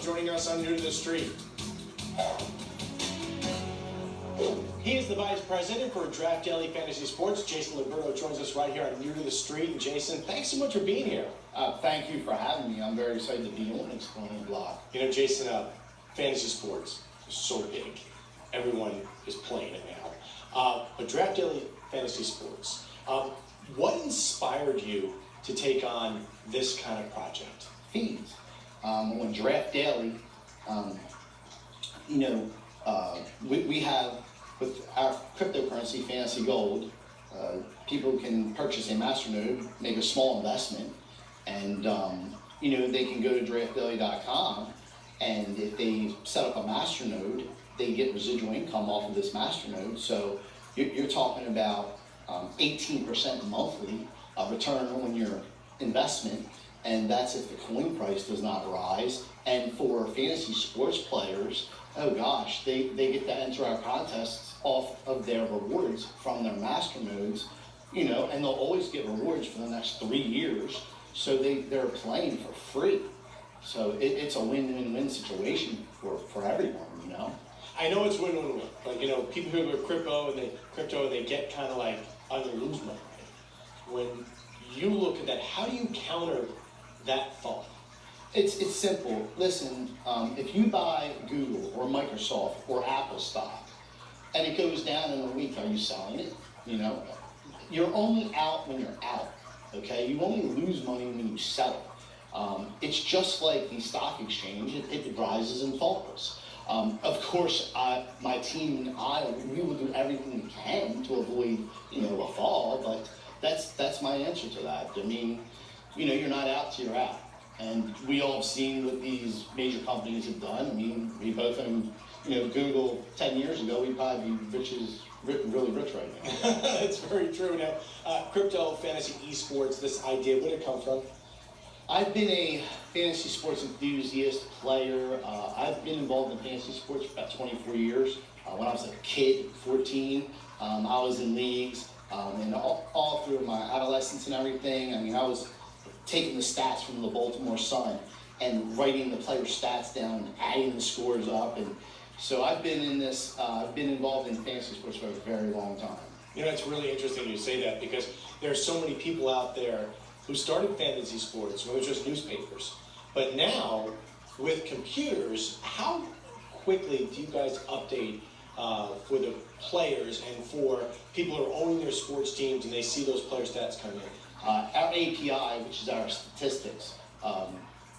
Joining us on New to the Street. He is the Vice President for Draft Daily Fantasy Sports. Jason Liberto joins us right here on New to the Street. And Jason, thanks so much for being here. Thank you for having me. I'm very excited to be on Explaining the Block. You know, Jason, fantasy sports is so big. Everyone is playing it now. But Draft Daily Fantasy Sports, what inspired you to take on this kind of project? Fees. On Draft Daily, we have, with our cryptocurrency, Fantasy Gold, people can purchase a masternode, make a small investment, and they can go to draftdaily.com, and if they set up a masternode, they get residual income off of this masternode. So you're talking about 18% monthly return on your investment. And that's if the coin price does not rise. And for fantasy sports players, oh gosh, they get to enter our contests off of their rewards from their masternodes, and they'll always get rewards for the next 3 years. So they're playing for free. So it's a win-win-win situation for everyone, I know it's win-win-win. Like, people who go crypto, they get kind of like, I'm going to lose money. When you look at that, how do you counter that thought? It's simple. Listen, if you buy Google or Microsoft or Apple stock and it goes down in a week, are you selling it? You're only out when you're out, okay? You only lose money when you sell it. It's just like the stock exchange. It rises and falls. Of course, my team and we will do everything we can to avoid, a fall, but that's my answer to that. I mean, you're not out till you're out. And we all have seen what these major companies have done. I mean, we both own, Google 10 years ago, we'd probably be really rich right now. That's very true. Now, crypto, fantasy, esports, this idea, where did it come from? I've been a fantasy sports enthusiast, player. I've been involved in fantasy sports for about 24 years. When I was a kid, 14, I was in leagues. And all through my adolescence and everything, I mean, I was taking the stats from the Baltimore Sun and writing the player stats down and adding the scores up. And so I've been in this, I've been involved in fantasy sports for a very long time. It's really interesting you say that because there are so many people out there who started fantasy sports when it was just newspapers. But now, with computers, how quickly do you guys update for the players and for people who are owning their sports teams and they see those player stats coming in? Our API, which is our statistics, our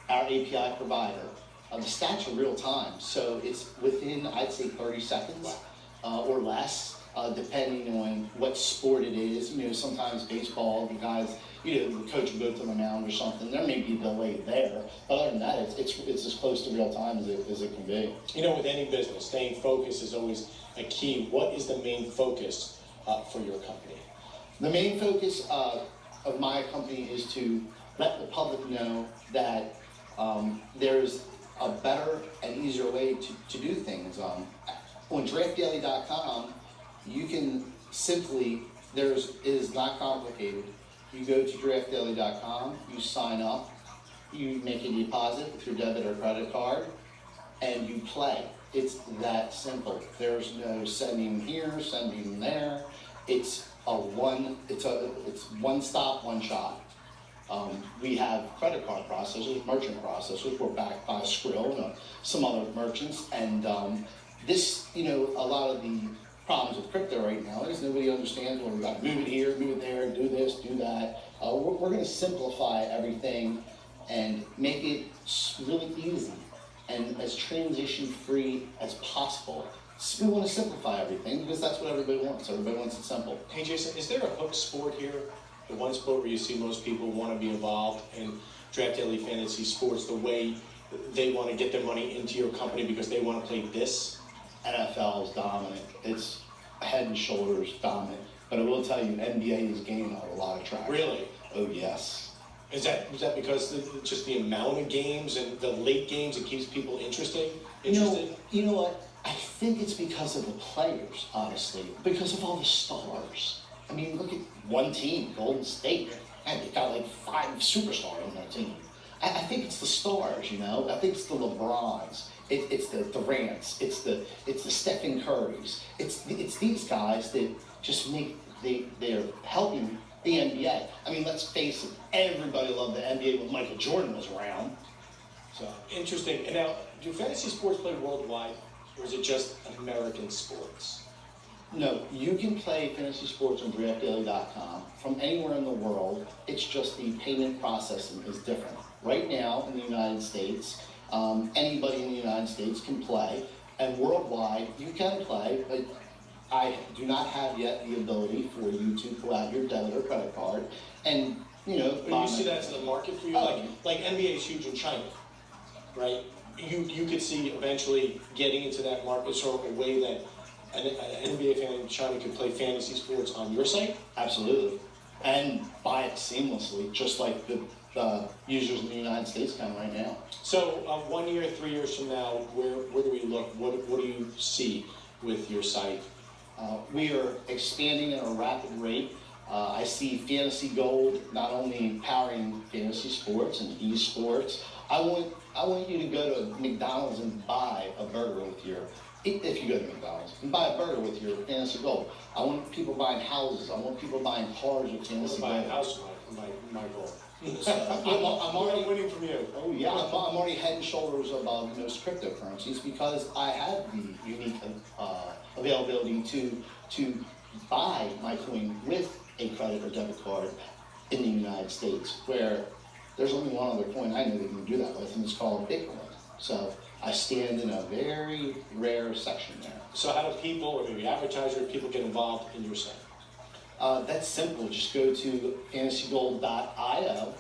API provider, the stats are real time. So it's within, I'd say, 30 seconds or less, depending on what sport it is. Sometimes baseball, the guys, the coach will go to the mound or something. There may be a delay there. But other than that, it's as close to real time as it can be. With any business, staying focused is always a key. What is the main focus for your company? The main focus of my company is to let the public know that there's a better and easier way to do things. On draftdaily.com, you can simply, it is not complicated. You go to draftdaily.com, you sign up, you make a deposit with your debit or credit card, and you play. It's that simple. There's no sending here, sending there. It's one stop, one shot. We have credit card processors, merchant processors. We're backed by Skrill and some other merchants. And this, a lot of the problems with crypto right now is nobody understands, well, we've got to move it here, move it there, do this, do that. We're going to simplify everything and make it really easy and as transition-free as possible. So we want to simplify everything because that's what everybody wants. Everybody wants it simple. Hey, Jason, is there a hook sport here? The one sport where you see most people want to be involved in Draft Daily Fantasy Sports the way they want to get their money into your company because they want to play this? NFL is dominant. It's head and shoulders dominant. But I will tell you, NBA is gaining a lot of traction. Really? Oh, yes. Is that because just the amount of games and the late games that keeps people interested? You know what? I think it's because of the players, honestly, because of all the stars. I mean, look at one team, Golden State, and they got like 5 superstars on their team. I think it's the stars, you know. I think it's the LeBrons. It's the Durants. It's the Stephen Currys. It's these guys that just they're helping the NBA. I mean, let's face it. Everybody loved the NBA when Michael Jordan was around. So interesting. And now, do fantasy sports play worldwide, or is it just American sports? No, you can play fantasy sports on draftdaily.com from anywhere in the world. It's just the payment processing is different. Right now in the United States, anybody in the United States can play, and worldwide you can play, but I do not have yet the ability for you to pull out your debit or credit card and, you know. But you see that as the market for you? Like NBA is huge in China, right? You could see eventually getting into that market, sort of a way that an NBA fan in China could play fantasy sports on your site? Absolutely. And buy it seamlessly, just like the users in the United States can right now. So 1 year, 3 years from now, where do we look? What do you see with your site? We are expanding at a rapid rate. I see Fantasy Gold not only powering fantasy sports and esports. I want you to go to McDonald's and buy a burger with your, if you go to McDonald's, and buy a burger with your Fantasy Gold. I want people buying houses. I want people buying cars with Fantasy Gold. Buy a house, my goal. I'm already winning from you. Oh yeah, I'm already head and shoulders above most cryptocurrencies because I have the unique availability to buy my coin with a credit or debit card in the United States, where there's only one other coin I know that can do that with, and it's called Bitcoin. So I stand in a very rare section there. So how do people, or maybe advertisers, people get involved in your site? That's simple. Just go to fantasygold.io.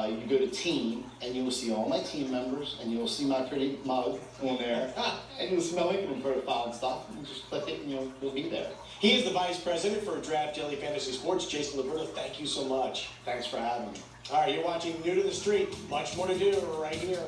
You go to team, and you will see all my team members, and you will see my pretty mug on there, and you'll see my LinkedIn profile and stuff. And just click it, and you'll be there. He is the Vice President for Draft Daily Fantasy Sports, Jason Liberto. Thank you so much. Thanks for having me. All right, you're watching New to the Street. Much more to do right here.